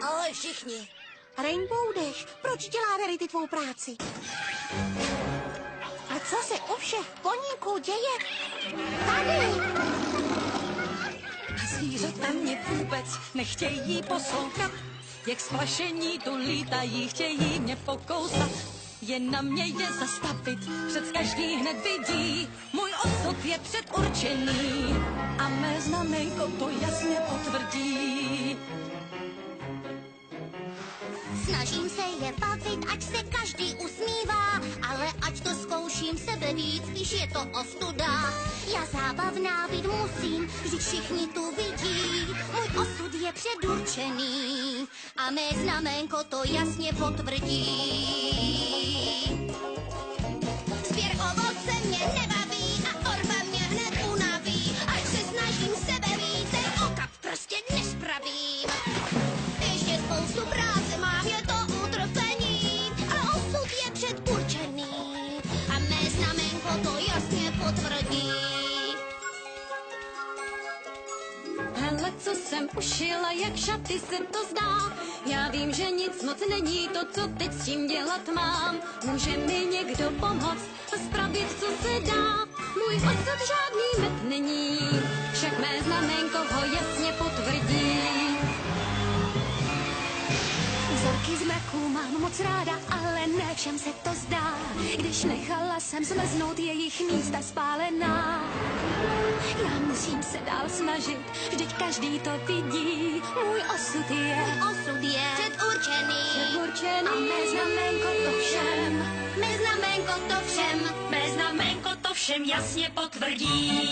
Ahoj všichni. Rainbow Dash, proč dělá Rarity tvou práci? A co se u všech poníků děje? Tady! Zvířata mě vůbec nechtějí poslouchat, jak splašení tu lítají, chtějí mě pokousat. Jen na mě je zastavit, před každý hned vidí, můj osud je předurčený a mé znamenko to jasně potvrdí. Snažím se je bavit, ať se každý usmívá, ale ať to zkouším sebe víc, když je to ostuda. Já zábavná být musím, vždyť všichni tu vidí, můj osud je předurčený a mé znamenko to jasně potvrdí. Sběr ovoce mě nebaví a orba mě hned unaví, ať se snažím sebe víc, ten okap prostě nespravím. Ještě spoustu práce mám, je to utrpení, a osud je předurčený a mé znamenko to jasně potvrdí. Hele, co jsem ušila, jak šaty se to zdá. Já vím, že nic moc není to, co teď s tím dělat mám. Může mi někdo pomoct a spravit, co se dá. Můj osud žádný med není, však mé znamenko ho jasně potvrdí. Vzorky z mraků mám moc ráda, ale ne všem se to zdá. Když nechala jsem zmrznout jejich místa spálená. Já musím se dál snažit, vždyť každý to vidí. Můj osud je Předurčený a mé znamenko to všem. Mé znamenko to všem. Mé znamenko to všem jasně potvrdí.